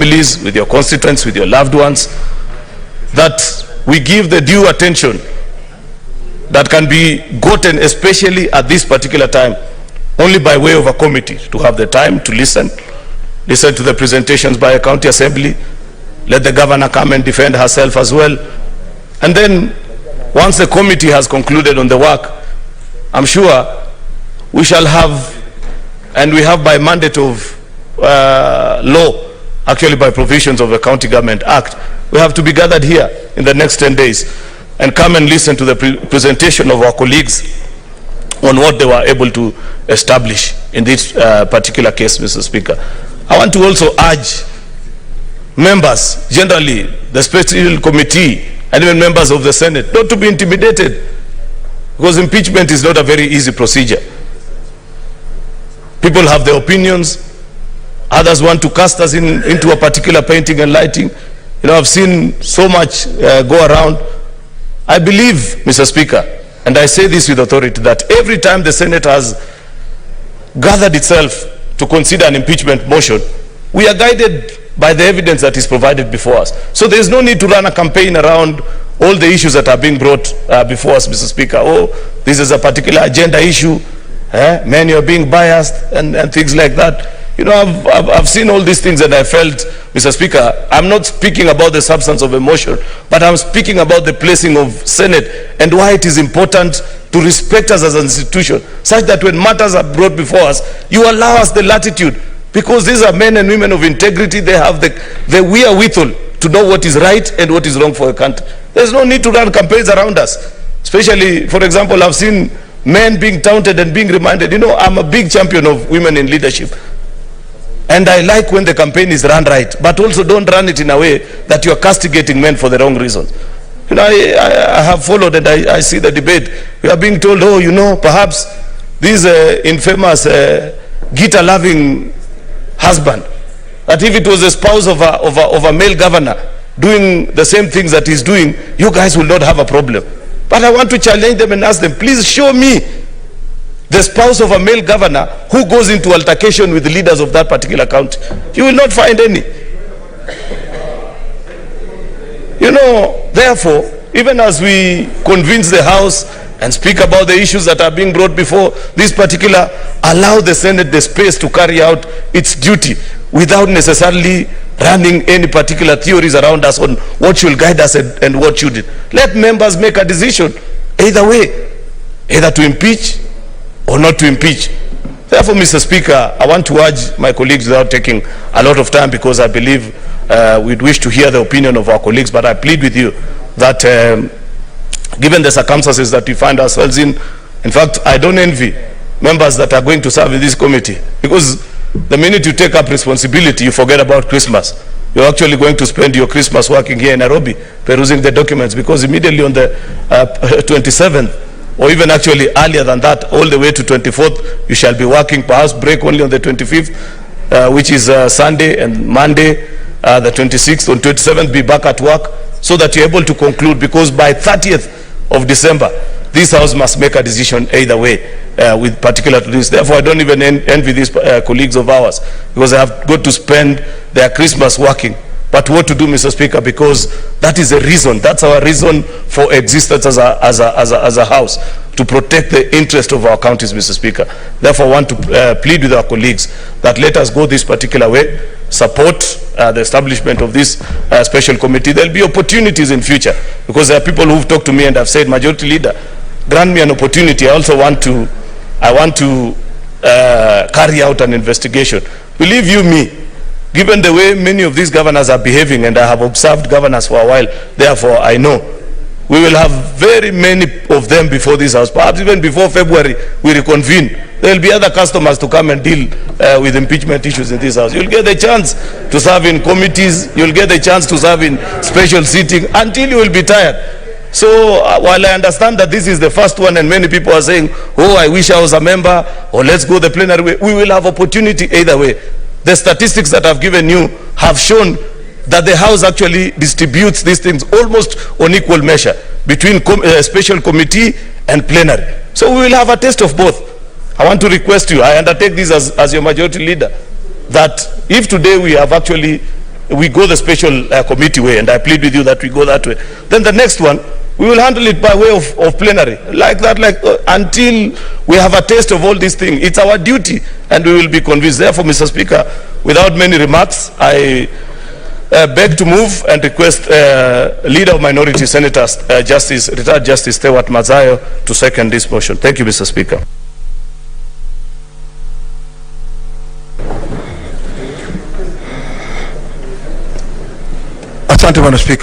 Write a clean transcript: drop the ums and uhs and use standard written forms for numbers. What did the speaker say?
families, with your constituents, with your loved ones, that we give the due attention that can be gotten, especially at this particular time, only by way of a committee, to have the time to listen to the presentations by a county assembly, let the governor come and defend herself as well. And then, once the committee has concluded on the work, I'm sure we shall have, and we have by mandate of law, actually by provisions of the County Government Act, we have to be gathered here in the next 10 days and come and listen to the presentation of our colleagues on what they were able to establish in this particular case, Mr. Speaker. I want to also urge members, generally the Special Committee and even members of the Senate, not to be intimidated, because impeachment is not a very easy procedure. People have their opinions. Others want to cast us into a particular painting and lighting. You know, I've seen so much go around. I believe, Mr. Speaker, and I say this with authority, that every time the Senate has gathered itself to consider an impeachment motion, we are guided by the evidence that is provided before us. So there is no need to run a campaign around all the issues that are being brought before us, Mr. Speaker. Oh, this is a particular agenda issue. Many are being biased and things like that. You know, I've seen all these things and I felt, Mr. Speaker, I'm not speaking about the substance of a motion, but I'm speaking about the placing of Senate and why it is important to respect us as an institution, such that when matters are brought before us, you allow us the latitude, because these are men and women of integrity. They have the wherewithal to know what is right and what is wrong for a country. There's no need to run campaigns around us. Especially, for example, I've seen men being taunted and being reminded. You know, I'm a big champion of women in leadership. And I like when the campaign is run right, but also don't run it in a way that you are castigating men for the wrong reasons. You know, I have followed and I see the debate. We are being told, oh, you know, perhaps this infamous guitar-loving husband, that if it was a spouse of a male governor doing the same things that he's doing, you guys will not have a problem. But I want to challenge them and ask them, please show me the spouse of a male governor who goes into altercation with the leaders of that particular county. You will not find any. You know, therefore, even as we convince the House and speak about the issues that are being brought before this particular, allow the Senate the space to carry out its duty without necessarily running any particular theories around us on what should guide us and what shouldn't. Let members make a decision either way, either to impeach or not to impeach. Therefore, Mr. Speaker, I want to urge my colleagues, without taking a lot of time, because I believe we'd wish to hear the opinion of our colleagues, but I plead with you that given the circumstances that we find ourselves in fact, I don't envy members that are going to serve in this committee, because the minute you take up responsibility, you forget about Christmas. You're actually going to spend your Christmas working here in Nairobi, perusing the documents, because immediately on the 27th, or even actually earlier than that, all the way to 24th, you shall be working, perhaps break only on the 25th, which is Sunday, and Monday, the 26th, on 27th, be back at work, so that you're able to conclude, because by 30th of December, this House must make a decision either way, with particular to this. Therefore, I don't even envy these colleagues of ours, because they have got to spend their Christmas working. But what to do, Mr. Speaker, because that is a reason, that's our reason for existence as a House, to protect the interest of our counties, Mr. Speaker. Therefore, I want to plead with our colleagues that let us go this particular way, support the establishment of this special committee. There will be opportunities in future, because there are people who've talked to me and have said, Majority Leader, grant me an opportunity. I also want to carry out an investigation. Believe you me, given the way many of these governors are behaving, and I have observed governors for a while, therefore I know we will have very many of them before this House. Perhaps even before February we reconvene, there will be other customers to come and deal with impeachment issues in this House. You'll get the chance to serve in committees, you'll get the chance to serve in special sitting until you will be tired. So while I understand that this is the first one, and many people are saying, oh, I wish I was a member, or let's go the plenary way, we will have opportunity either way. The statistics that I've given you have shown that the House actually distributes these things almost on equal measure between special committee and plenary. So we will have a taste of both. I want to request you, I undertake this as your Majority Leader, that if today we have actually we go the special committee way, and I plead with you that we go that way. Then the next one, we will handle it by way of plenary, like that, until we have a taste of all these things. It's our duty, and we will be convinced. Therefore, Mr. Speaker, without many remarks, I beg to move and request Leader of Minority Senators, Retired Justice Stewart Mazayo, to second this motion. Thank you, Mr. Speaker. Asante Bwana Spika.